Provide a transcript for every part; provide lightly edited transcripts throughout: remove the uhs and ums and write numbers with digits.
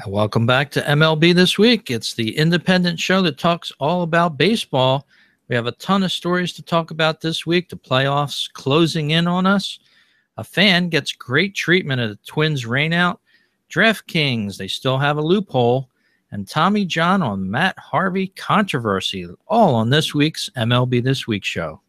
Welcome back to MLB This Week. It's the independent show that talks all about baseball. We have a ton of stories to talk about this week. The playoffs closing in on us. A fan gets great treatment at the Twins rainout. DraftKings, they still have a loophole. And Tommy John on Matt Harvey controversy. All on this week's MLB This Week show.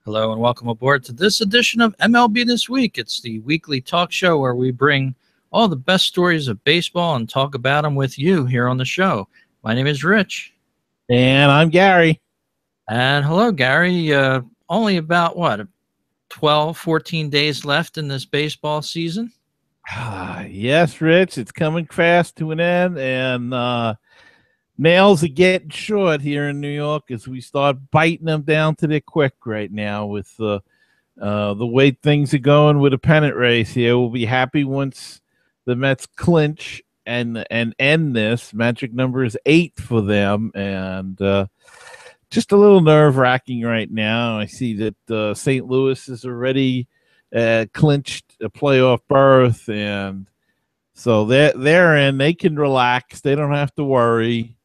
Hello and welcome aboard to this edition of MLB This Week. It's the weekly talk show where we bring all the best stories of baseball and talk about them with you here on the show. My name is Rich. And I'm Gary. And hello, Gary. Only about, 12, 14 days left in this baseball season? Yes, Rich. It's coming fast to an end, and nails are getting short here in New York as we start biting them down to their quick right now with the way things are going with a pennant race here. We'll be happy once the Mets clinch and end this. Magic number is 8 for them, and just a little nerve-wracking right now. I see that St. Louis is already clinched a playoff berth, and so they're in. They can relax. They don't have to worry.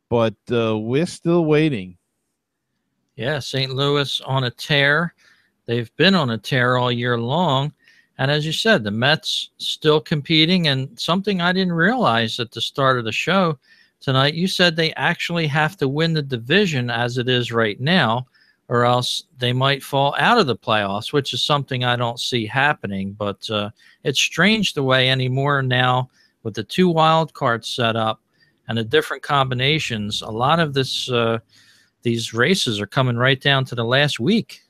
But we're still waiting. Yeah, St. Louis on a tear. They've been on a tear all year long. And as you said, the Mets still competing. And something I didn't realize at the start of the show tonight, you said they actually have to win the division as it is right now, or else they might fall out of the playoffs, which is something I don't see happening. But it's strange the way anymore now with the 2 wild cards set up and the different combinations. A lot of these races are coming right down to the last week.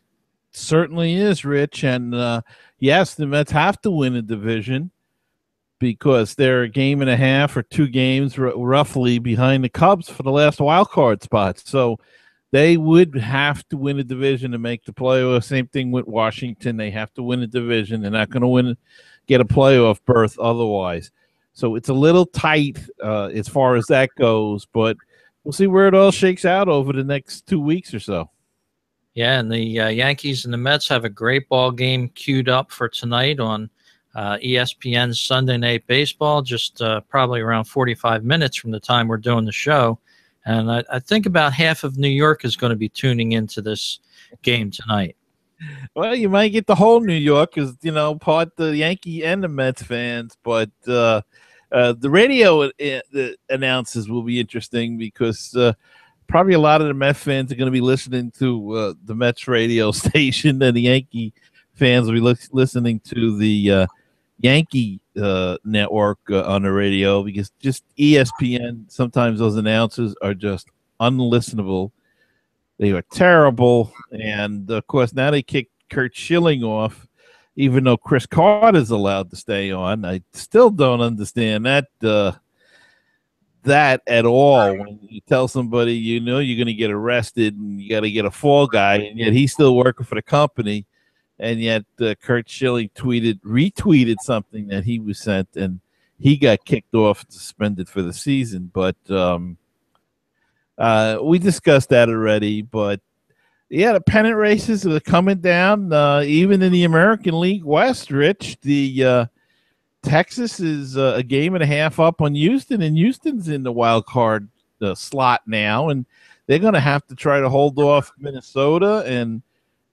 Certainly is, Rich. And yes, the Mets have to win a division because they're a game and a half or 2 games roughly behind the Cubs for the last wild card spot. So they would have to win a division to make the playoffs. Same thing with Washington. They have to win a division. They're not going to get a playoff berth otherwise. So it's a little tight as far as that goes, but we'll see where it all shakes out over the next 2 weeks or so. Yeah, and the Yankees and the Mets have a great ball game queued up for tonight on ESPN's Sunday Night Baseball, just probably around 45 minutes from the time we're doing the show. And I think about half of New York is going to be tuning into this game tonight. Well, you might get the whole New York as, part the Yankee and the Mets fans, but the radio announcers will be interesting because probably a lot of the Mets fans are going to be listening to the Mets radio station, and the Yankee fans will be listening to the Yankee network on the radio, because just ESPN, sometimes those announcers are just unlistenable. They are terrible, and of course now they kicked Curt Schilling off, even though Chris Carter's allowed to stay on. I still don't understand that at all. When you tell somebody you're going to get arrested and you got to get a fall guy, and yet he's still working for the company, and yet Curt Schilling retweeted something that he was sent, and he got kicked off, suspended for the season. But we discussed that already. But yeah, the pennant races are coming down. Even in the American League West, Rich, the Texas is a game and a half up on Houston, and Houston's in the wild card slot now, and they're going to have to try to hold off Minnesota, and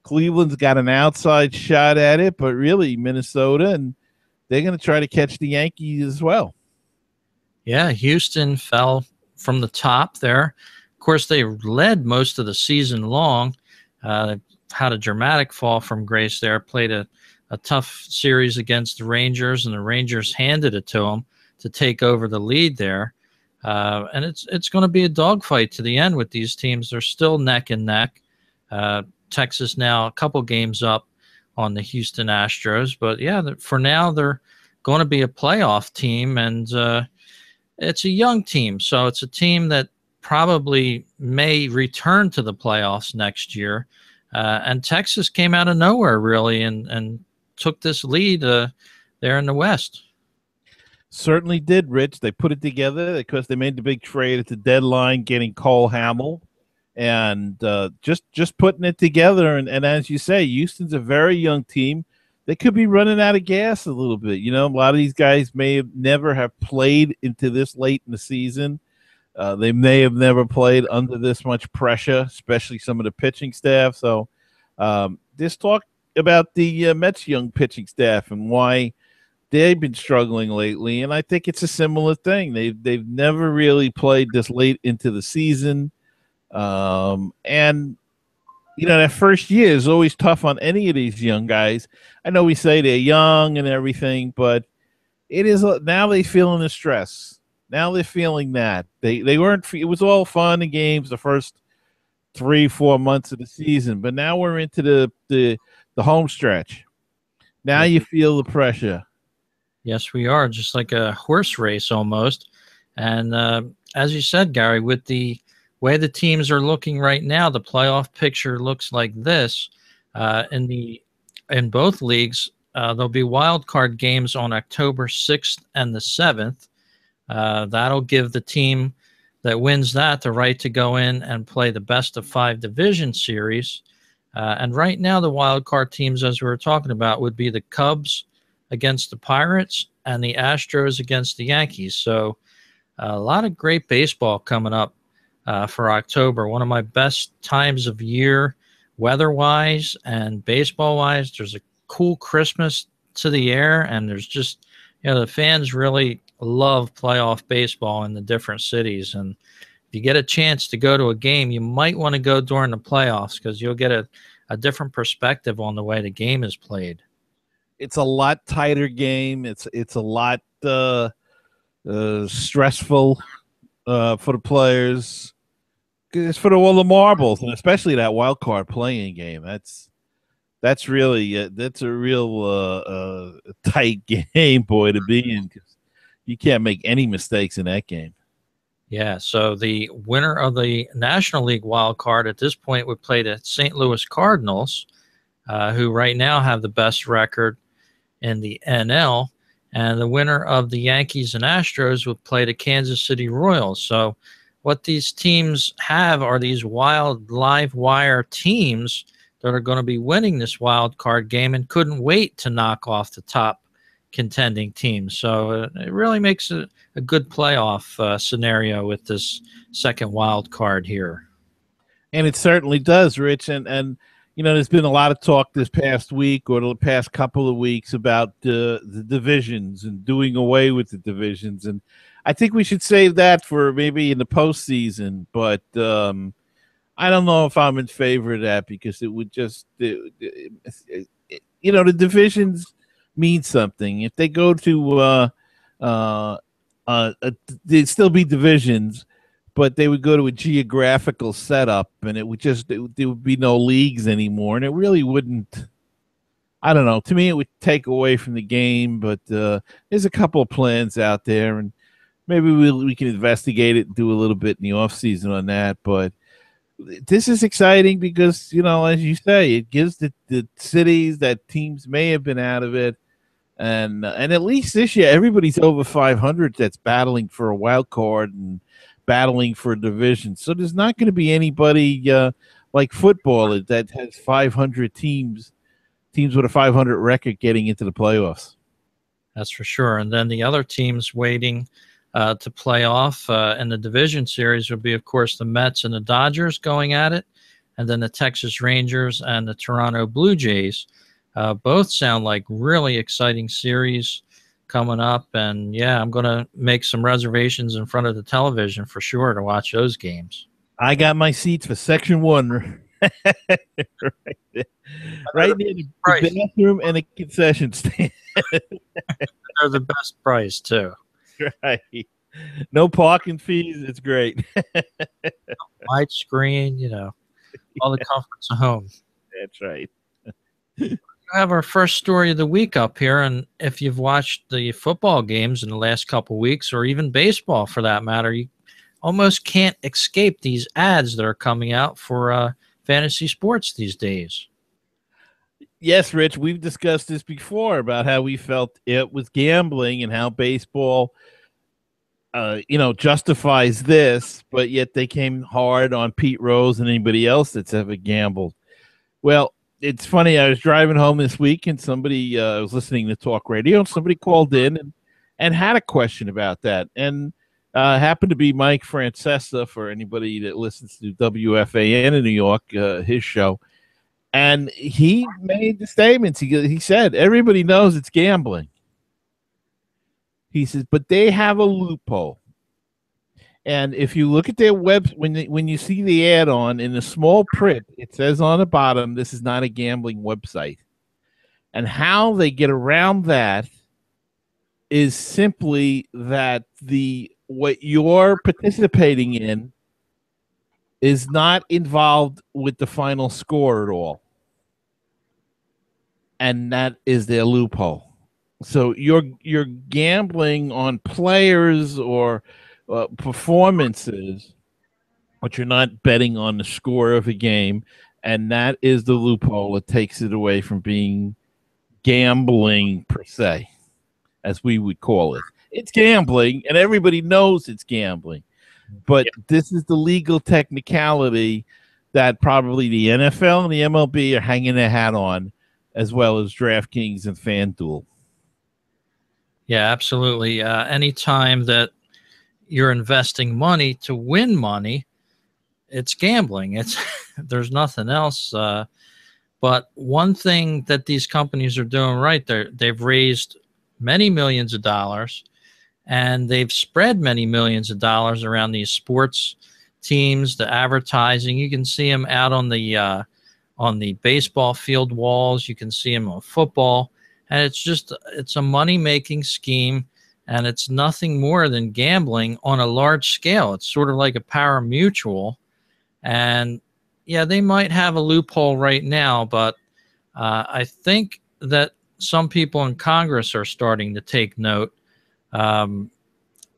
Cleveland's got an outside shot at it, but really Minnesota, and they're going to try to catch the Yankees as well. Yeah, Houston fell from the top there. Of course, they led most of the season long. Had a dramatic fall from grace there, played a tough series against the Rangers, and the Rangers handed it to them to take over the lead there. And it's going to be a dogfight to the end with these teams. They're still neck and neck. Texas now a couple games up on the Houston Astros, but yeah, for now they're going to be a playoff team, and it's a young team, so it's a team that probably may return to the playoffs next year. And Texas came out of nowhere, really, and took this lead there in the West. Certainly did, Rich. They put it together because they made the big trade at the deadline, getting Cole Hamill, and just putting it together. And as you say, Houston's a very young team. They could be running out of gas a little bit. You know, a lot of these guys may have never have played into this late in the season. They may have never played under this much pressure, especially some of the pitching staff. So this talk about the Mets' young pitching staff and why they've been struggling lately, and I think it's a similar thing. They've never really played this late into the season, and you know that first year is always tough on any of these young guys. I know we say they're young and everything, but it is now they feeling the stress. Now they're feeling that they weren't. It was all fun and games the first 3-4 months of the season, but now we're into the home stretch. Now you feel the pressure. Yes, we are, just like a horse race almost. And as you said, Gary, with the way the teams are looking right now, the playoff picture looks like this. In both leagues, there'll be wild card games on October 6th and the 7th. That'll give the team that wins that the right to go in and play the best of 5 division series. And right now, the wild card teams, as we were talking about, would be the Cubs against the Pirates and the Astros against the Yankees. So a lot of great baseball coming up for October. One of my best times of year weather-wise and baseball-wise. There's a cool Christmas to the air, and there's just, the fans really love playoff baseball in the different cities. And if you get a chance to go to a game, you might want to go during the playoffs because you'll get a different perspective on the way the game is played. It's a lot tighter game. It's a lot stressful for the players. It's for all the marbles, and especially that wild card playing game. That's really that's a real tight game, boy, to be in. You can't make any mistakes in that game. Yeah, so the winner of the National League wild card at this point would play the St. Louis Cardinals, who right now have the best record in the NL, and the winner of the Yankees and Astros would play the Kansas City Royals. So what these teams have are these wild live wire teams that are going to be winning this wild card game and couldn't wait to knock off the top contending teams. So it really makes a good playoff scenario with this second wild card here. And it certainly does, Rich. And there's been a lot of talk this past week or the past couple of weeks about the divisions and doing away with the divisions. And I think we should save that for maybe in the postseason. But I don't know if I'm in favor of that because it would just, the divisions mean something. If they go to, they'd still be divisions, but they would go to a geographical setup, and there would be no leagues anymore, and it really wouldn't. I don't know. To me, it would take away from the game, but there's a couple of plans out there, and maybe we can investigate it and do a little bit in the off season on that. But this is exciting because, as you say, it gives the cities that teams may have been out of it. And at least this year, everybody's over 500 that's battling for a wild card and battling for a division. So there's not going to be anybody like football that has 500 teams with a 500 record getting into the playoffs. That's for sure. And then the other teams waiting to play off in the division series would be, of course, the Mets and the Dodgers going at it, and then the Texas Rangers and the Toronto Blue Jays. Both sound like really exciting series coming up. And, yeah, I'm going to make some reservations in front of the television for sure to watch those games. I got my seats for Section 1 right near the bathroom and the concession stand. They're the best price, too. Right. No parking fees. It's great. Wide screen, all the comforts of home. That's right. have our first story of the week up here, and if you've watched the football games in the last couple weeks, or even baseball for that matter, you almost can't escape these ads that are coming out for fantasy sports these days. Yes, Rich, we've discussed this before about how we felt it was gambling and how baseball, justifies this, but yet they came hard on Pete Rose and anybody else that's ever gambled. Well, it's funny. I was driving home this week and somebody was listening to talk radio and somebody called in and had a question about that. And happened to be Mike Francesa, for anybody that listens to WFAN in New York, his show. And he made the statements. He said, everybody knows it's gambling. He says, but they have a loophole. And if you look at their web, when you see the ad on in the small print, it says on the bottom, this is not a gambling website. And how they get around that is simply that what you're participating in is not involved with the final score at all. And that is their loophole. So you're gambling on players or performances, but you're not betting on the score of a game, and that is the loophole. It takes it away from being gambling per se, as we would call it. It's gambling, and everybody knows it's gambling, but this is the legal technicality that probably the NFL and the MLB are hanging their hat on, as well as DraftKings and FanDuel. Yeah, absolutely. Anytime that you're investing money to win money, it's gambling. There's nothing else. But one thing that these companies are doing right, they've raised many millions of dollars, and they've spread many millions of dollars around these sports teams, the advertising. You can see them out on the baseball field walls. You can see them on football. And it's a money-making scheme, and it's nothing more than gambling on a large scale. It's sort of like a pari-mutuel. And, yeah, they might have a loophole right now, but I think that some people in Congress are starting to take note. And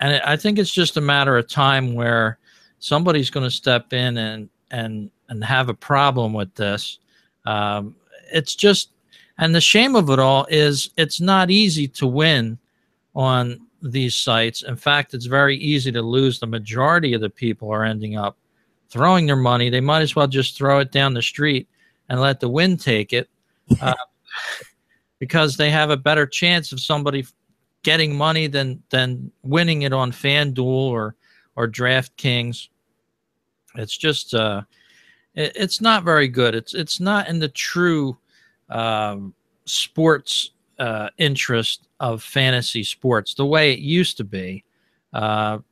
I think it's just a matter of time where somebody's going to step in and have a problem with this. It's just, and the shame of it all is it's not easy to win on these sites. In fact, it's very easy to lose. The majority of the people are ending up throwing their money. They might as well just throw it down the street and let the wind take it, because they have a better chance of somebody getting money than winning it on FanDuel or DraftKings. It's just it's not very good. It's not in the true sports interest of fantasy sports the way it used to be.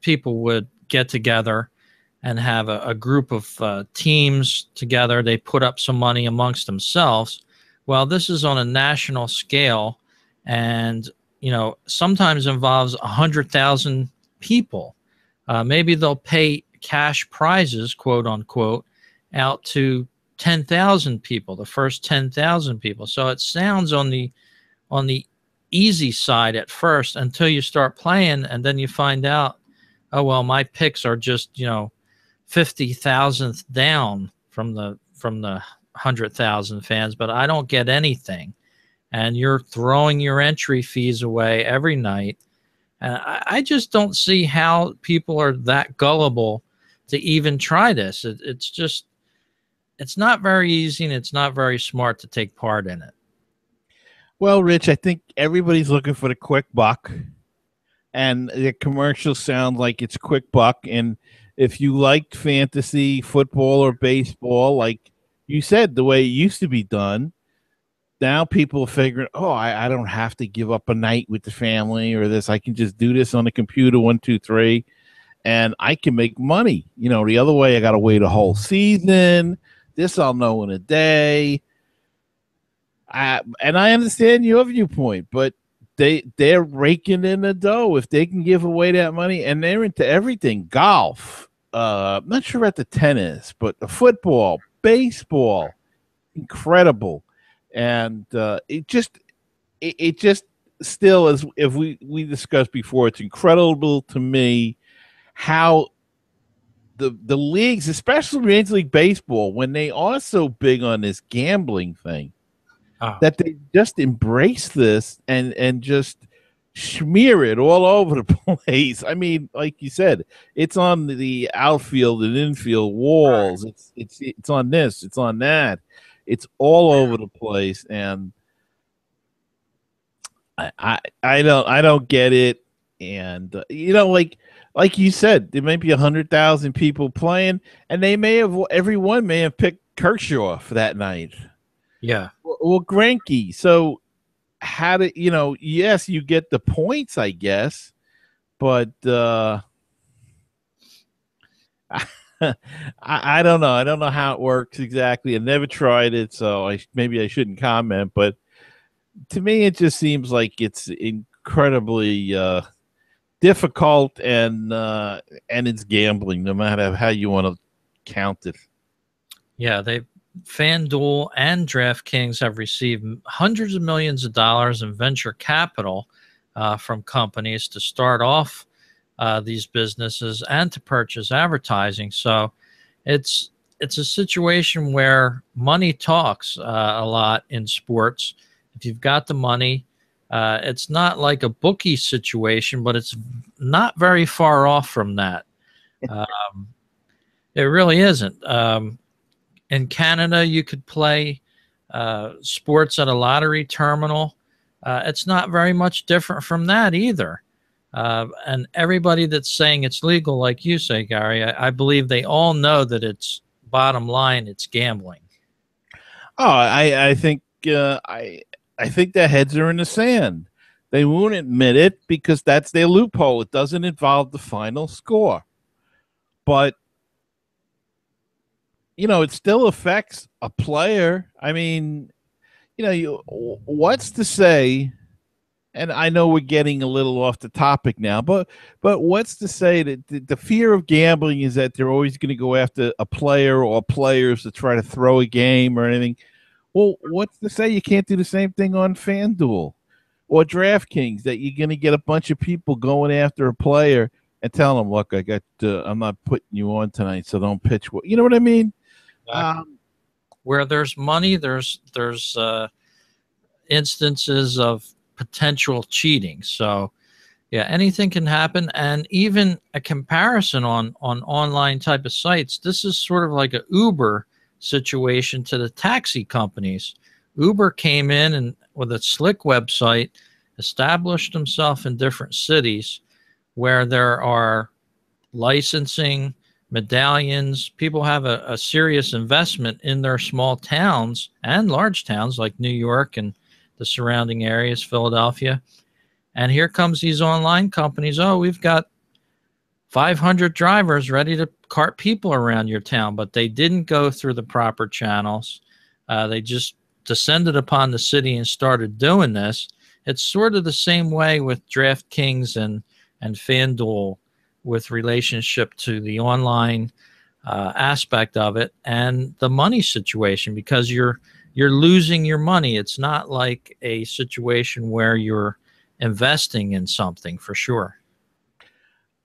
People would get together and have a group of teams together. They put up some money amongst themselves. Well, this is on a national scale, and sometimes involves 100,000 people. Maybe they'll pay cash prizes, quote unquote, out to 10,000 people, the first 10,000 people. So it sounds on the easy side at first until you start playing, and then you find out, oh well, my picks are just 50,000th down from the 100,000 fans, but I don't get anything, and you're throwing your entry fees away every night. And I just don't see how people are that gullible to even try this. It's not very easy, and it's not very smart to take part in it. Well, Rich, I think everybody's looking for the quick buck, and the commercials sound like it's quick buck. And if you like fantasy football or baseball, like you said, the way it used to be done, now people are figuring, I don't have to give up a night with the family or this. I can just do this on the computer, 1, 2, 3, and I can make money. The other way, I got to wait a whole season. This I'll know in a day. And I understand your viewpoint, but they're raking in the dough if they can give away that money, and they're into everything. Golf, I'm not sure about the tennis, but the football, baseball, incredible. and it just still, as if we discussed before, it's incredible to me how the leagues, especially Major League Baseball, when they are so big on this gambling thing, Oh, that they just embrace this and just smear it all over the place. I mean, like you said, it's on the outfield and infield walls. It's on this, it's on that. It's all over the place, and I don't get it. And like you said, there may be 100,000 people playing, and they may have everyone may have picked Kershaw for that night. yeah. Well, Greinke. So how do yes, you get the points, I guess, but I don't know. I don't know how it works exactly. I never tried it, so maybe I shouldn't comment. But to me, it just seems like it's incredibly difficult, and it's gambling, no matter how you want to count it. Yeah, FanDuel and DraftKings have received hundreds of millions of dollars in venture capital from companies to start off these businesses and to purchase advertising. So it's a situation where money talks a lot in sports. If you've got the money, it's not like a bookie situation, but it's not very far off from that. It really isn't. In Canada, you could play sports at a lottery terminal. It's not very much different from that either. And everybody that's saying it's legal, like you say, Gary, I believe they all know that it's bottom line, it's gambling. Oh, I think I think their heads are in the sand. They won't admit it because that's their loophole. It doesn't involve the final score, but it still affects a player. I mean, what's to say? And I know we're getting a little off the topic now, but what's to say that the fear of gambling is that they're always going to go after a player or players to try to throw a game or anything? Well, what's to say you can't do the same thing on FanDuel or DraftKings, that you're going to get a bunch of people going after a player and telling them, look, I'm not putting you on tonight, so don't pitch. You know what I mean? Exactly. Where there's money, there's instances of potential cheating. So yeah, anything can happen. And even a comparison on online type of sites, this is sort of like a Uber situation to the taxi companies. Uber came in and with a slick website, established himself in different cities where there are licensing, medallions. People have a serious investment in their small towns and large towns like New York and the surrounding areas, Philadelphia. And here comes these online companies. Oh, we've got 500 drivers ready to cart people around your town, but they didn't go through the proper channels. They just descended upon the city and started doing this. It's sort of the same way with DraftKings and FanDuel with relationship to the online aspect of it and the money situation, because you're losing your money. It's not like a situation where you're investing in something, for sure.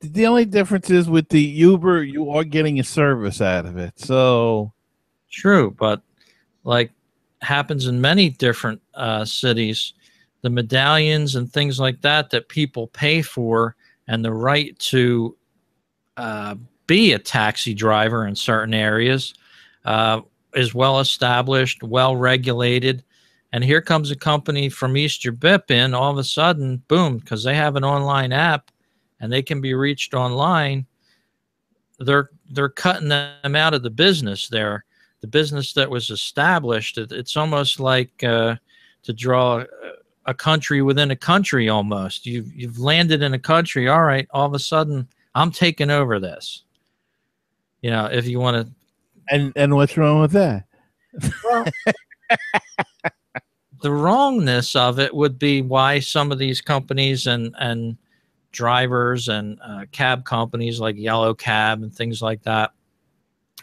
The only difference is with the Uber, you are getting a service out of it. So true, but like happens in many different cities, the medallions and things like that people pay for, and the right to be a taxi driver in certain areas is well established, well regulated. And here comes a company from Easter BIP in, all of a sudden, boom, because they have an online app and they can be reached online. They're cutting them out of the business there. The business that was established, it's almost like to draw a country within a country almost. You've landed in a country, all right, all of a sudden, I'm taking over this. If you want to. And what's wrong with that? Well, the wrongness of it would be why some of these companies and drivers and cab companies like Yellow Cab and things like that,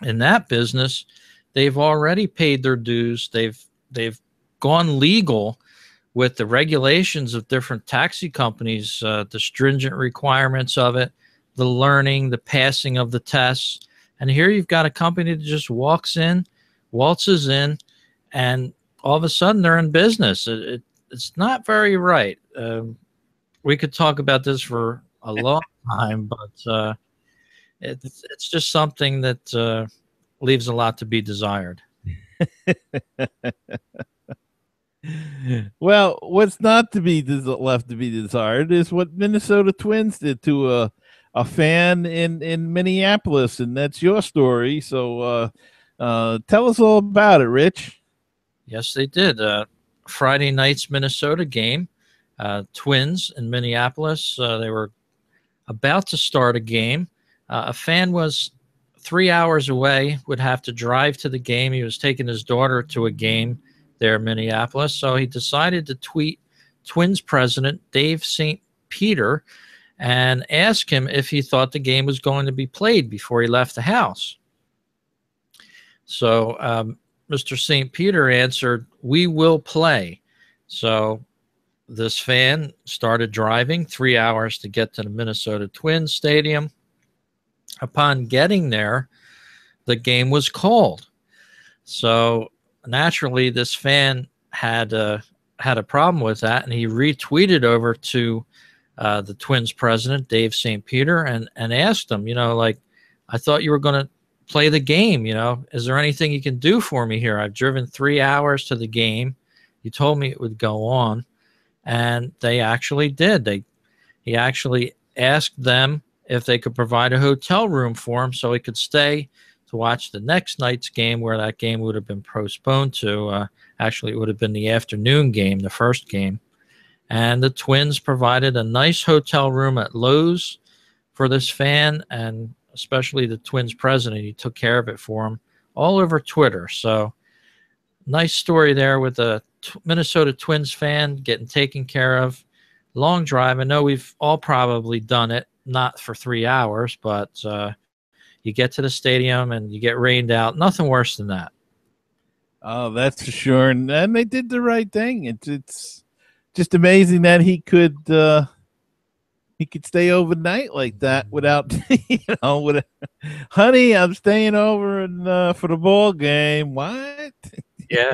in that business, they've already paid their dues. They've gone legal with the regulations of different taxi companies, the stringent requirements of it, the learning, the passing of the tests. And here you've got a company that just waltzes in, and all of a sudden they're in business. It's not very right. We could talk about this for a long time, but it's just something that leaves a lot to be desired. Well, what's not to be left to be desired is what Minnesota Twins did to a fan in Minneapolis, and that's your story. So tell us all about it, Rich. Yes, they did. Friday night's Minnesota game, Twins in Minneapolis. They were about to start a game. A fan was 3 hours away, would have to drive to the game. He was taking his daughter to a game there in Minneapolis. So he decided to tweet Twins president Dave St. Peter and ask him if he thought the game was going to be played before he left the house. So Mr. St. Peter answered, "We will play." So this fan started driving 3 hours to get to the Minnesota Twins stadium. Upon getting there, the game was called. So naturally, this fan had a problem with that, and he retweeted over to the Twins president, Dave St. Peter, and asked him, I thought you were going to play the game. Is there anything you can do for me here? I've driven 3 hours to the game. You told me it would go on. And they actually did. He actually asked them if they could provide a hotel room for him so he could stay to watch the next night's game, where that game would have been postponed to. Actually, it would have been the afternoon game, the first game. And the Twins provided a nice hotel room at Lowe's for this fan, and especially the Twins president. He took care of it for him all over Twitter. So nice story there with a Minnesota Twins fan getting taken care of. Long drive. I know we've all probably done it, not for 3 hours, but you get to the stadium and you get rained out. Nothing worse than that. Oh, that's for sure. And they did the right thing. It's just amazing that he could stay overnight like that without, honey, I'm staying over and for the ball game. What? Yeah.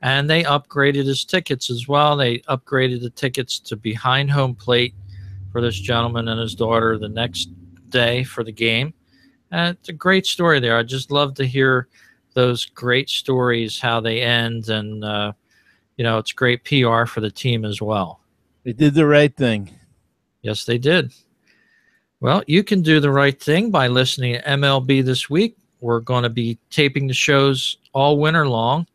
And they upgraded his tickets as well. They upgraded the tickets to behind home plate for this gentleman and his daughter the next day for the game. And it's a great story there. I just love to hear those great stories, how they end. And, it's great PR for the team as well. They did the right thing. Yes, they did. Well, you can do the right thing by listening to MLB This Week. We're going to be taping the shows all winter long.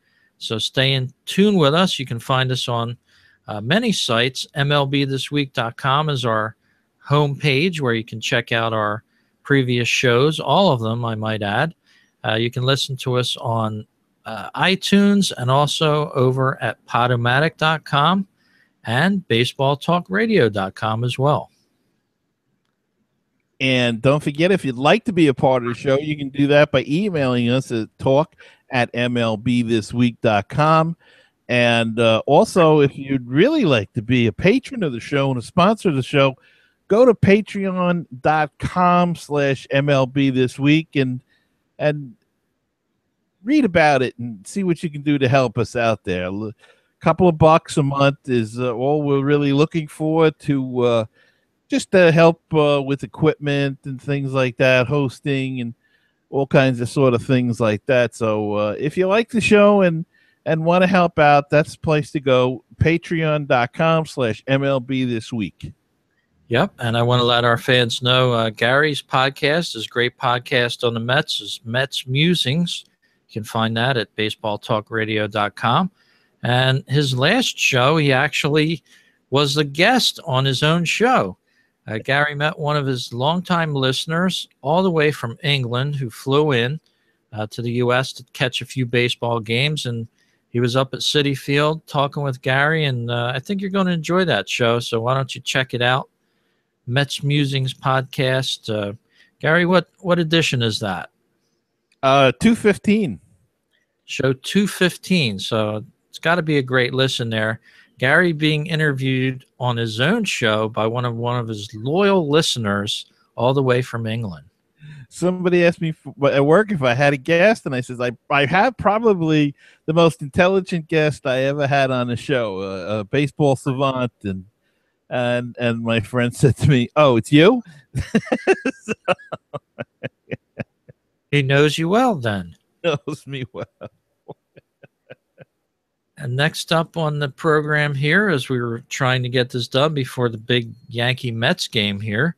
So stay in tune with us. You can find us on many sites. MLBThisWeek.com is our homepage where you can check out our previous shows, all of them, I might add. You can listen to us on iTunes and also over at Podomatic.com and BaseballTalkRadio.com as well. And don't forget, if you'd like to be a part of the show, you can do that by emailing us at talk@MLBThisWeek.com. And also, if you'd really like to be a patron of the show and a sponsor of the show, go to patreon.com/MLBThisWeek and read about it and see what you can do to help us out there. A couple of bucks a month is all we're really looking for to just to help with equipment and things like that, hosting and all kinds of sort of things like that. So if you like the show and want to help out, that's the place to go. Patreon.com/MLBThisWeek. Yep. And I want to let our fans know Gary's podcast, his great podcast on the Mets, is Mets Musings. You can find that at BaseballTalkRadio.com. And his last show, he actually was a guest on his own show. Gary met one of his longtime listeners all the way from England who flew in to the U.S. to catch a few baseball games. And he was up at Citi Field talking with Gary. And I think you're going to enjoy that show. So why don't you check it out? Mets Musings podcast. Gary, what edition is that? 215. Show 215. So It's got to be a great listen there. Gary being interviewed on his own show by one of his loyal listeners all the way from England. Somebody asked me at work if I had a guest, and I says I have probably the most intelligent guest I ever had on the show, a baseball savant, and my friend said to me, "Oh, it's you." So, he knows you well, then. Knows me well. And next up on the program here, as we were trying to get this done before the big Yankee Mets game here,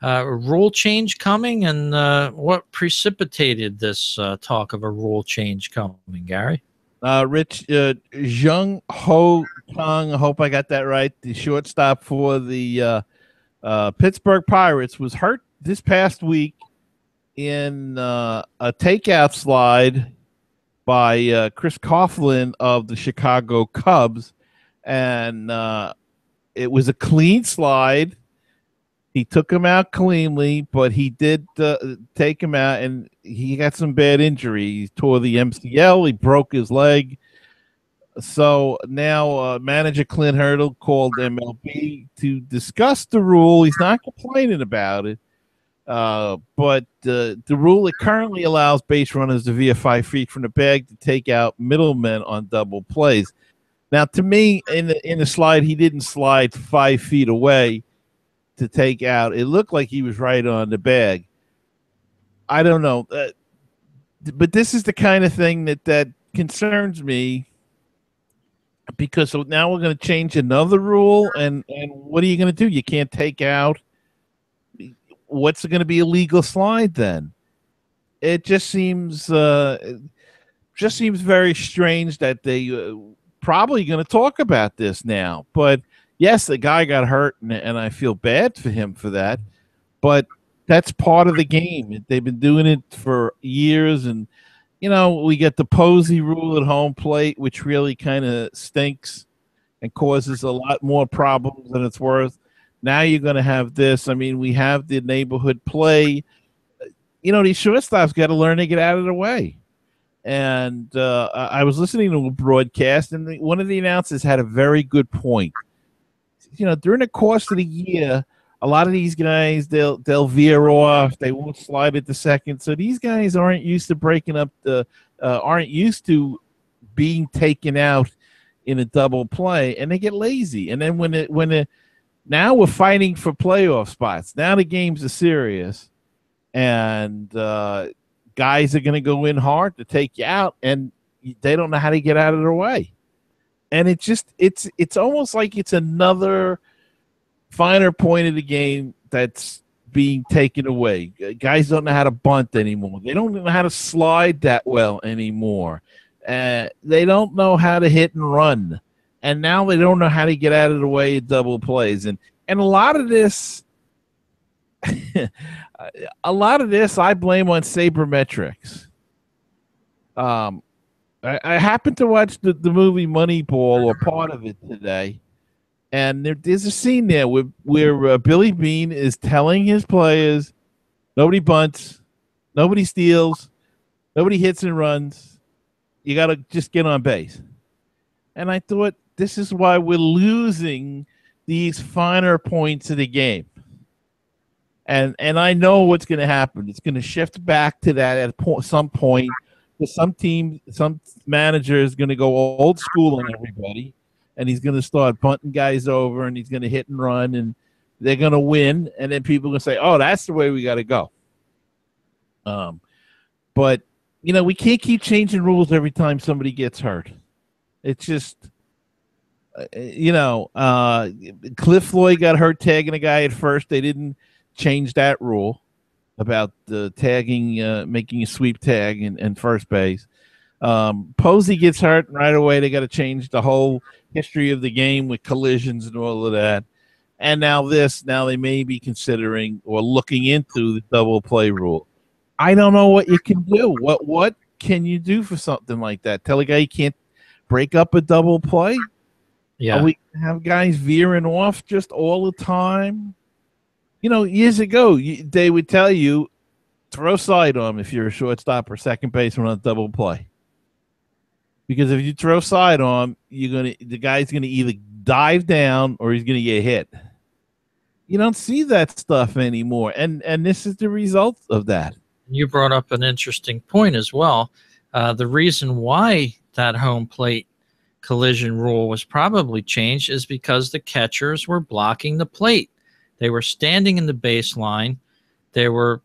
a rule change coming, and what precipitated this talk of a rule change coming, Gary? Rich, Jung Ho Kang, I hope I got that right, the shortstop for the Pittsburgh Pirates, was hurt this past week in a takeout slide by Chris Coughlin of the Chicago Cubs, and it was a clean slide. He took him out cleanly, but he did take him out, and he got some bad injury. He tore the MCL. He broke his leg. So now manager Clint Hurdle called MLB to discuss the rule. He's not complaining about it. But the rule that currently allows base runners to veer 5 feet from the bag to take out middlemen on double plays. Now, to me, in the slide, he didn't slide 5 feet away to take out. It looked like he was right on the bag. I don't know, but this is the kind of thing that concerns me, because now we're going to change another rule, and what are you going to do? You can't take out. What's going to be a legal slide then? It just seems very strange that they probably going to talk about this now. But yes, the guy got hurt, and I feel bad for him for that. But that's part of the game. They've been doing it for years, and we get the Posey rule at home plate, which really kind of stinks and causes a lot more problems than it's worth. Now you're going to have this. I mean, we have the neighborhood play. These shortstops got to learn to get out of the way. And I was listening to a broadcast, and one of the announcers had a very good point. During the course of the year, a lot of these guys, they'll veer off. They won't slide at the second. So these guys aren't used to breaking up aren't used to being taken out in a double play, and they get lazy. And then now we're fighting for playoff spots. Now the games are serious, and guys are going to go in hard to take you out, and they don't know how to get out of their way. And it's almost like it's another finer point of the game that's being taken away. Guys don't know how to bunt anymore. They don't know how to slide that well anymore. They don't know how to hit and run. And now they don't know how to get out of the way of double plays. And a lot of this I blame on sabermetrics. I happened to watch the movie Moneyball, or part of it, today. And there's a scene there where Billy Beane is telling his players, nobody bunts, nobody steals, nobody hits and runs. You got to just get on base. And I thought, this is why we're losing these finer points of the game. And I know what's going to happen. It's going to shift back to that at some point. Some manager is going to go old school on everybody, and he's going to start bunting guys over, and he's going to hit and run, and they're going to win. And then people are going to say, oh, that's the way we got to go. But, we can't keep changing rules every time somebody gets hurt. It's just, Cliff Floyd got hurt tagging a guy at first. They didn't change that rule about the tagging, making a sweep tag in first base. Posey gets hurt, and right away they got to change the whole history of the game with collisions and all of that. And now they may be considering or looking into the double play rule. I don't know what you can do. What can you do for something like that? Tell a guy you can't break up a double play? Yeah. Are we have guys veering off just all the time? Years ago, they would tell you, throw side arm if you're a shortstop or second baseman on a double play. because if you throw sidearm, the guy's gonna either dive down or he's gonna get hit. You don't see that stuff anymore, and this is the result of that. You brought up an interesting point as well. The reason why that home plate collision rule was probably changed is because the catchers were blocking the plate. They were standing in the baseline. They were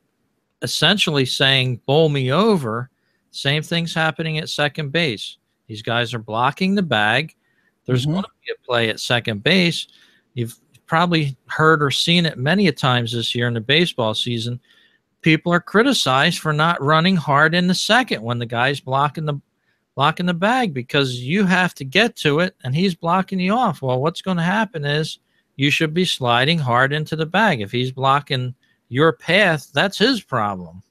essentially saying, bowl me over. Same thing's happening at second base. These guys are blocking the bag. There's going to be a play at second base. You've probably heard or seen it many a times this year in the baseball season. People are criticized for not running hard in the second when the guy's blocking the bag, because you have to get to it and he's blocking you off. Well, what's going to happen is you should be sliding hard into the bag. If he's blocking your path, that's his problem.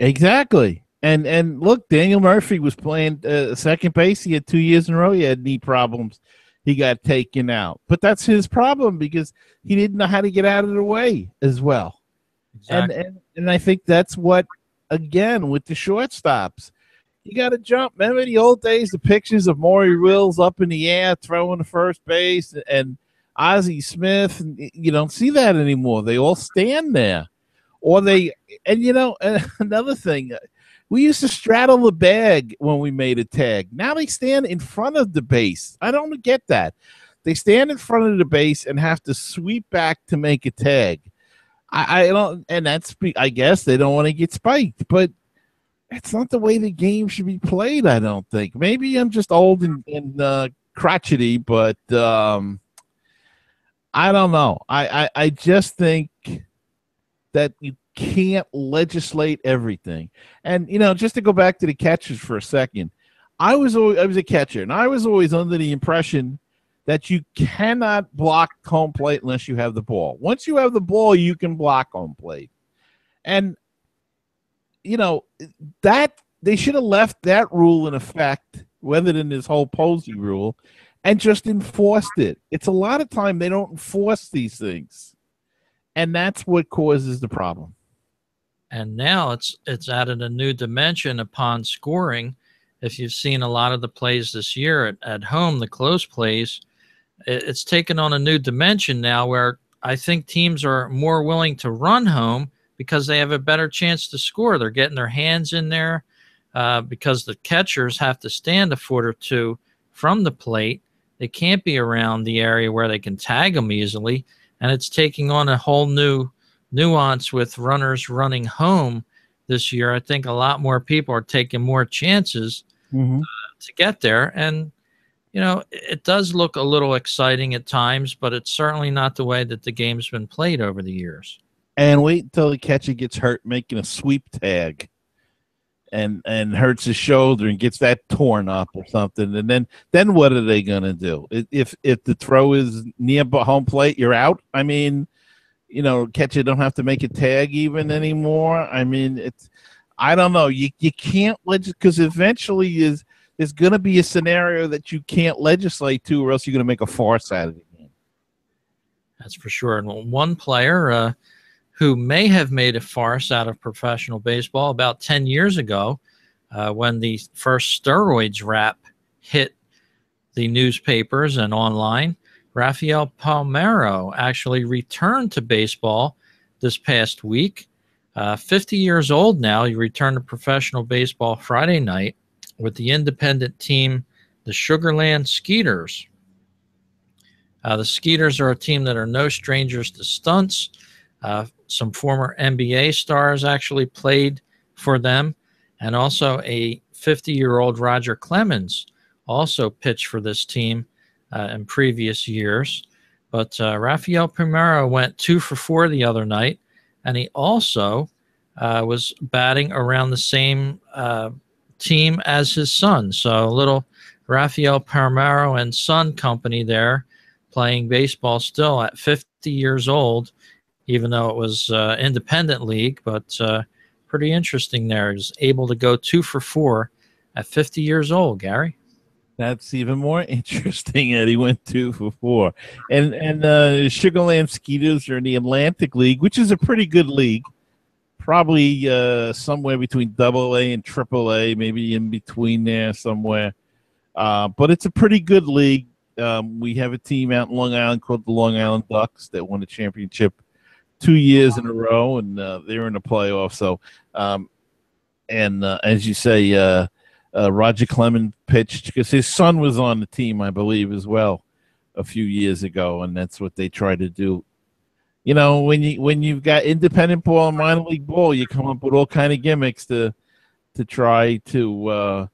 Exactly. And look, Daniel Murphy was playing second base. He had 2 years in a row. He had knee problems. He got taken out. But that's his problem because he didn't know how to get out of the way as well. Exactly. And I think that's what, again, with the shortstops, you got to jump. Remember the old days, the pictures of Maury Wills up in the air throwing to first base and Ozzie Smith? You don't see that anymore. They all stand there. Another thing, we used to straddle the bag when we made a tag. Now they stand in front of the base. I don't get that. They stand in front of the base and have to sweep back to make a tag. I don't, and that's, I guess they don't want to get spiked, but it's not the way the game should be played, I don't think. Maybe I'm just old and crotchety, but I don't know. I just think that you can't legislate everything. And, just to go back to the catchers for a second, I was a catcher, and I was always under the impression that you cannot block home plate unless you have the ball. Once you have the ball, you can block home plate. And, that they should have left that rule in effect rather than this whole Posey rule and just enforced it. It's a lot of time they don't enforce these things. And that's what causes the problem. And now it's added a new dimension upon scoring. If you've seen a lot of the plays this year at home, the close plays, it's taken on a new dimension now where I think teams are more willing to run home because they have a better chance to score. They're getting their hands in there because the catchers have to stand a foot or two from the plate. They can't be around the area where they can tag them easily. And it's taking on a whole new nuance with runners running home this year. I think a lot more people are taking more chances to get there. And, it does look a little exciting at times, but it's certainly not the way that the game's been played over the years. And wait until the catcher gets hurt making a sweep tag and hurts his shoulder and gets that torn up or something. And then what are they going to do? If the throw is near home plate, you're out. I mean, catcher don't have to make a tag even anymore. I mean, I don't know. You can't because eventually there's going to be a scenario that you can't legislate to, or else you're going to make a farce out of the game. That's for sure. And one player who may have made a farce out of professional baseball about 10 years ago when the first steroids rap hit the newspapers and online, Rafael Palmeiro actually returned to baseball this past week. 50 years old now. He returned to professional baseball Friday night with the independent team, the Sugarland Skeeters. The Skeeters are a team that are no strangers to stunts. Some former NBA stars actually played for them, and also a 50-year-old Roger Clemens also pitched for this team in previous years. But Rafael Palmeiro went 2 for 4 the other night, and he also was batting around the same team as his son. So a little Rafael Palmeiro and Son company there, playing baseball still at 50 years old, even though it was independent league, but pretty interesting there. He's able to go 2 for 4 at 50 years old, Gary. That's even more interesting that he went 2 for 4. And Sugarland Skeeters are in the Atlantic League, which is a pretty good league. Probably somewhere between AA and AAA, maybe in between there somewhere. But it's a pretty good league. We have a team out in Long Island called the Long Island Ducks that won a championship 2 years in a row, and they're in the playoffs. So, as you say, Roger Clemens pitched because his son was on the team, I believe, as well a few years ago, and that's what they try to do. You know, when you've got independent ball and minor league ball, you come up with all kind of gimmicks to try to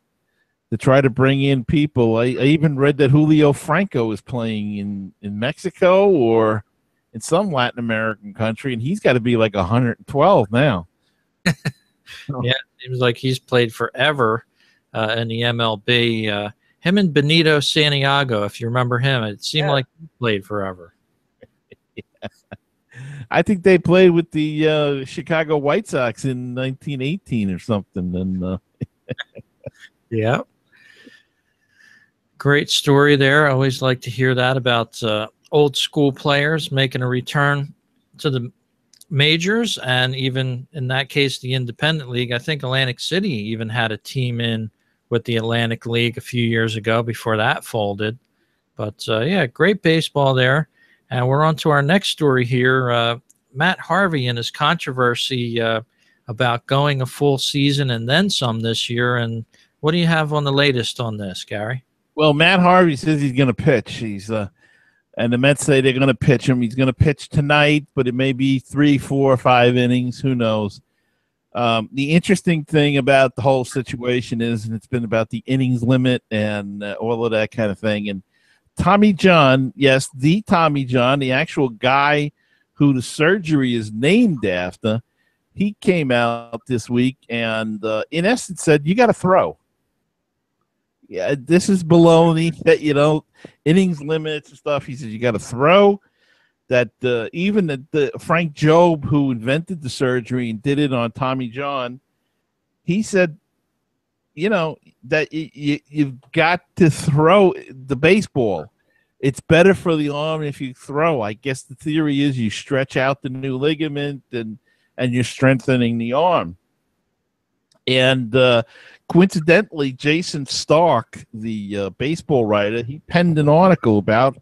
bring in people. I even read that Julio Franco is playing in Mexico or in some Latin American country, and he's got to be like 112 now. Yeah, it seems like he's played forever in the MLB. Him and Benito Santiago, if you remember him, it seemed like he played forever. Yeah. I think they played with the Chicago White Sox in 1918 or something. And yeah. Great story there. I always like to hear that about old school players making a return to the majors, and even in that case, the Independent League. I think Atlantic City even had a team in with the Atlantic League a few years ago before that folded. But yeah, great baseball there. And we're on to our next story here. Matt Harvey and his controversy about going a full season and then some this year. And what do you have on the latest on this, Gary? Well, Matt Harvey says he's going to pitch. He's and the Mets say they're going to pitch him. He's going to pitch tonight, but it may be 3, 4, 5 innings. Who knows? The interesting thing about the whole situation is, and it's been about the innings limit and all of that kind of thing. And Tommy John, yes, the Tommy John, the actual guy who the surgery is named after, he came out this week and in essence said, you got to throw. Yeah, this is baloney that, innings limits and stuff. He says, you got to throw. That even the Frank Jobe, who invented the surgery and did it on Tommy John, he said, that you've got to throw the baseball. It's better for the arm if you throw. I guess the theory is you stretch out the new ligament and you're strengthening the arm. And coincidentally, Jason Stark, the baseball writer, he penned an article about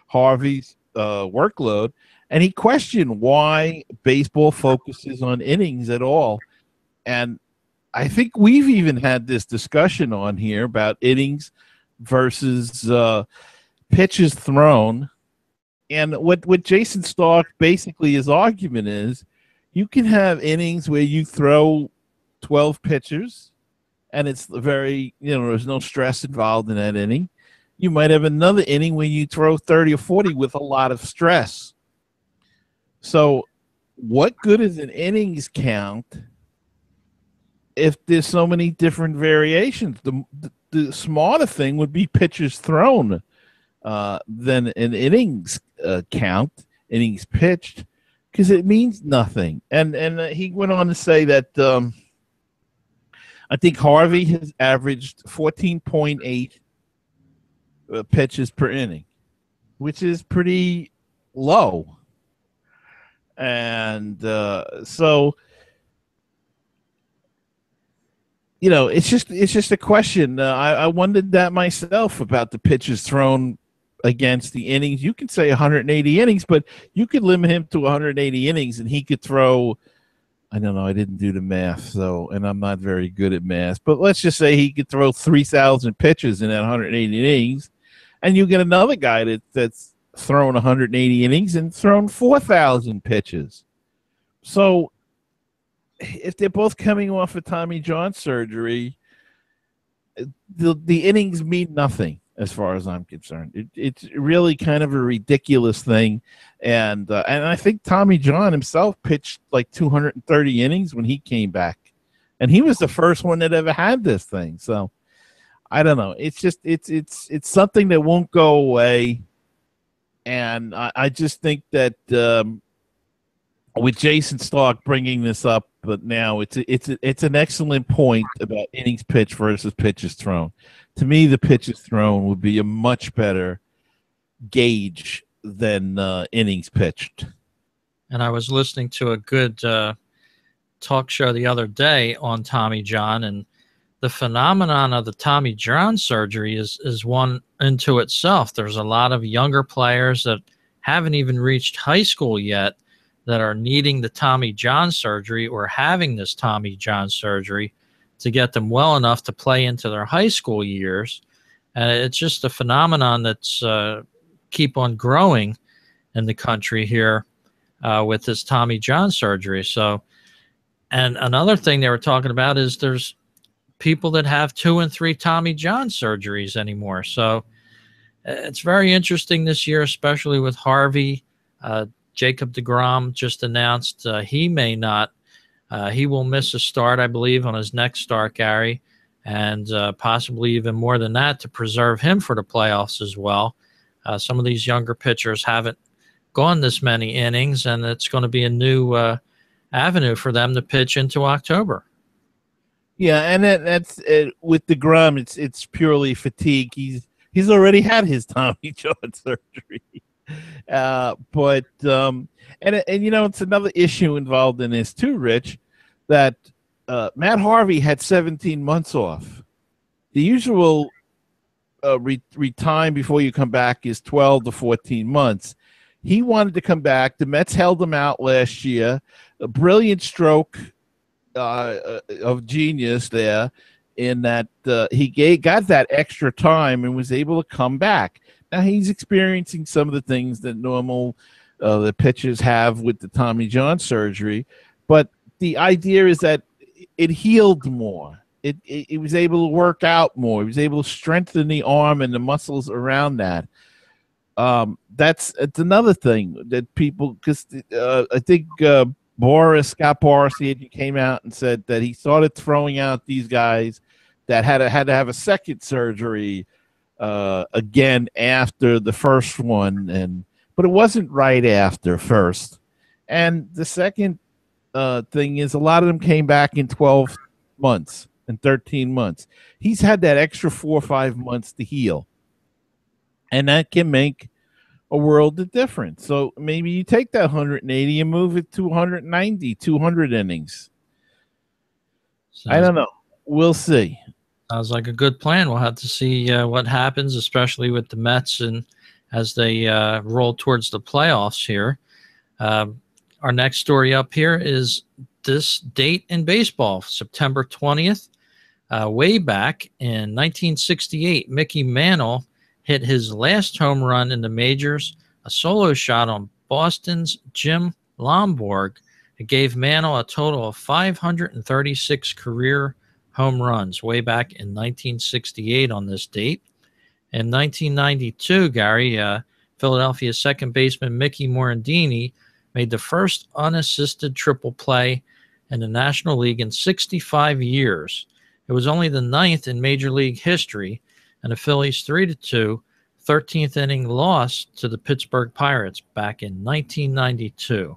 Harvey's workload, and he questioned why baseball focuses on innings at all. And I think we've even had this discussion on here about innings versus pitches thrown. And what Jason Stark basically his argument is, you can have innings where you throw 12 pitchers and it's very, there's no stress involved in that inning. You might have another inning when you throw 30 or 40 with a lot of stress. So what good is an innings count if there's so many different variations? The smarter thing would be pitches thrown than an innings count, innings pitched, because it means nothing. And he went on to say that I think Harvey has averaged 14.8 pitches per inning, which is pretty low. And so, it's just a question. I wondered that myself about the pitches thrown against the innings. You can say 180 innings, but you could limit him to 180 innings and he could throw, I don't know, I didn't do the math, and I'm not very good at math, but let's just say he could throw 3,000 pitches in that 180 innings. And you get another guy that's thrown 180 innings and thrown 4,000 pitches. So if they're both coming off of Tommy John surgery, the innings mean nothing as far as I'm concerned. It's really kind of a ridiculous thing. And I think Tommy John himself pitched like 230 innings when he came back. And he was the first one that ever had this thing. So I don't know. It's just it's something that won't go away, and I just think that with Jason Stark bringing this up, but now it's an excellent point about innings pitched versus pitches thrown. To me, the pitches thrown would be a much better gauge than innings pitched. And I was listening to a good talk show the other day on Tommy John, and the phenomenon of the Tommy John surgery is one into itself. There's a lot of younger players that haven't even reached high school yet that are needing the Tommy John surgery or having this Tommy John surgery to get them well enough to play into their high school years. And it's just a phenomenon that's keep on growing in the country here with this Tommy John surgery. So, and another thing they were talking about is there's people that have 2 and 3 Tommy John surgeries anymore. So it's very interesting this year, especially with Harvey. Jacob deGrom just announced he may not, he will miss a start, I believe, on his next start, Gary, and possibly even more than that to preserve him for the playoffs as well. Some of these younger pitchers haven't gone this many innings, and it's going to be a new avenue for them to pitch into October. Yeah, and that's with deGrom. It's purely fatigue. He's already had his Tommy John surgery, but you know, it's another issue involved in this too, Rich. That Matt Harvey had 17 months off. The usual time before you come back is 12 to 14 months. He wanted to come back. The Mets held him out last year. A brilliant stroke of genius there in that he got that extra time and was able to come back. Now he's experiencing some of the things that normal the pitchers have with the Tommy John surgery, but the idea is that it healed more. It was able to work out more. It was able to strengthen the arm and the muscles around that. It's another thing that people, because I think Scott Boras, he came out and said that he started throwing out these guys that had to have a second surgery again after the first one, but it wasn't right after first. And the second thing is a lot of them came back in 12 months and 13 months. He's had that extra 4 or 5 months to heal, and that can make a world of difference. So maybe you take that 180 and move it to 190, 200 innings. I don't know. We'll see. Sounds like a good plan. We'll have to see what happens, especially with the Mets and as they roll towards the playoffs here. Our next story up here is this date in baseball, September 20th. Way back in 1968, Mickey Mantle hit his last home run in the majors, a solo shot on Boston's Jim Lomborg. It gave Mantle a total of 536 career home runs way back in 1968 on this date. In 1992, Gary, Philadelphia's second baseman Mickey Morandini made the first unassisted triple play in the National League in 65 years. It was only the 9th in Major League history, and the Phillies 3-2 13th inning loss to the Pittsburgh Pirates back in 1992.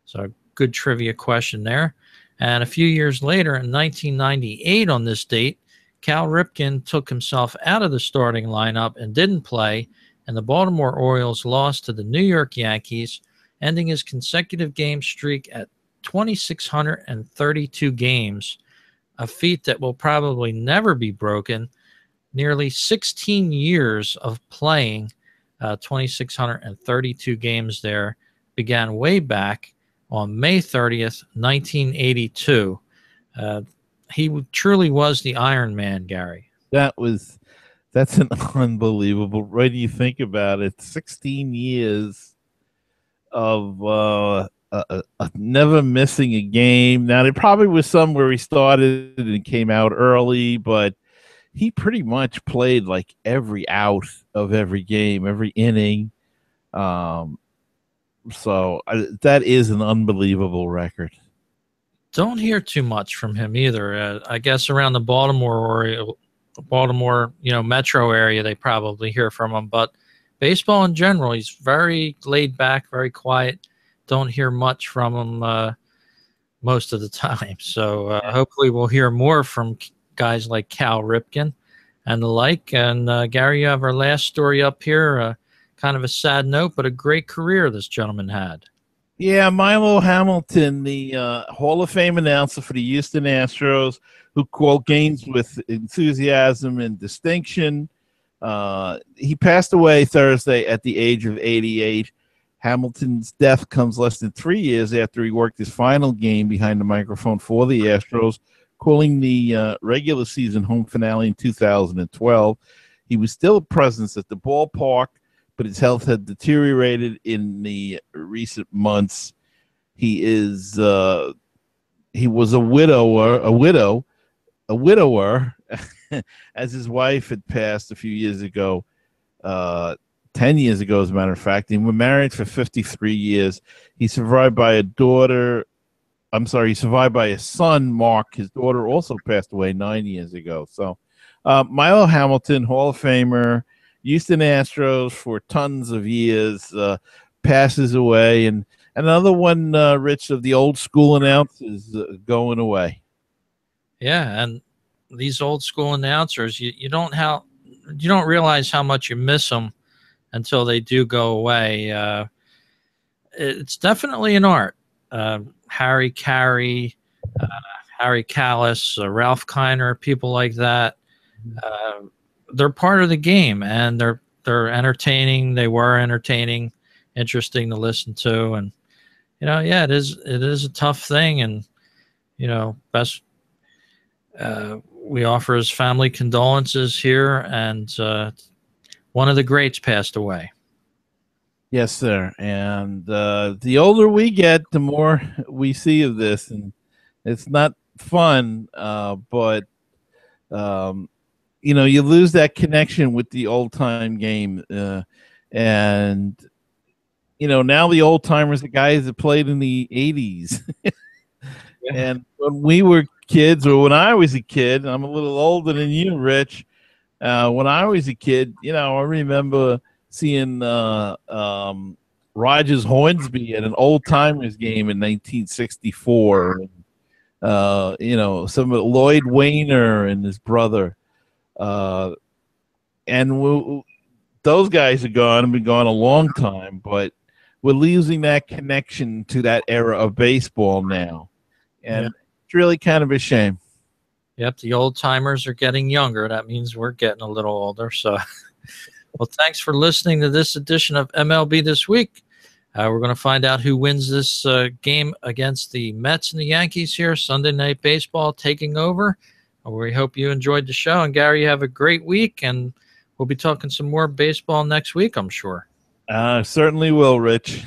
So a good trivia question there. And a few years later, in 1998 on this date, Cal Ripken took himself out of the starting lineup and didn't play, and the Baltimore Orioles lost to the New York Yankees, ending his consecutive game streak at 2,632 games, a feat that will probably never be broken. Nearly 16 years of playing 2,632 games there began way back on May 30th, 1982. He truly was the Iron Man, Gary. That's an unbelievable. Right, do you think about it? 16 years of never missing a game. Now there probably was some where he started and came out early, but he pretty much played like every out of every game, every inning. So that is an unbelievable record. Don't hear too much from him either. I guess around the Baltimore, metro area, they probably hear from him. But baseball in general, he's very laid back, very quiet. Don't hear much from him most of the time. So hopefully we'll hear more from guys like Cal Ripken and the like. And Gary, you have our last story up here. Kind of a sad note, but a great career this gentleman had. Yeah, Milo Hamilton, the Hall of Fame announcer for the Houston Astros, who called games with enthusiasm and distinction. He passed away Thursday at the age of 88. Hamilton's death comes less than 3 years after he worked his final game behind the microphone for the Astros, calling the regular season home finale in 2012. He was still a presence at the ballpark, but his health had deteriorated in the recent months. He was a widower, as his wife had passed a few years ago, 10 years ago, as a matter of fact. They were married for 53 years. He survived by a daughter. I'm sorry, he survived by a son, Mark. His daughter also passed away 9 years ago. So, Milo Hamilton, Hall of Famer, Houston Astros for tons of years, passes away. And another one, Rich, of the old school announcers going away. Yeah, and these old school announcers, you don't realize how much you miss them until they do go away. It's definitely an art. Harry Carey, uh, Harry Callis, Ralph Kiner, people like that. Uh, they're part of the game, and they're entertaining. They were entertaining, interesting to listen to, and yeah, it is a tough thing, and best. We offer his family condolences here, and one of the greats passed away. Yes, sir. And the older we get, the more we see of this, and it's not fun, but you lose that connection with the old time game, and now the old timers, the guys that played in the '80s, Yeah. and when we were kids, or when I was a kid, I'm a little older than you, Rich. When I was a kid, I remember seeing Rogers Hornsby at an old timers game in 1964. Some of Lloyd Wayner and his brother, and those guys are gone and been gone a long time. But we're losing that connection to that era of baseball now, Yeah. and it's really kind of a shame. Yep, the old timers are getting younger. That means we're getting a little older. So, well, thanks for listening to this edition of MLB This Week. We're going to find out who wins this game against the Mets and the Yankees here, Sunday Night Baseball taking over. We hope you enjoyed the show. And Gary, you have a great week, and we'll be talking some more baseball next week, I'm sure. Certainly will, Rich.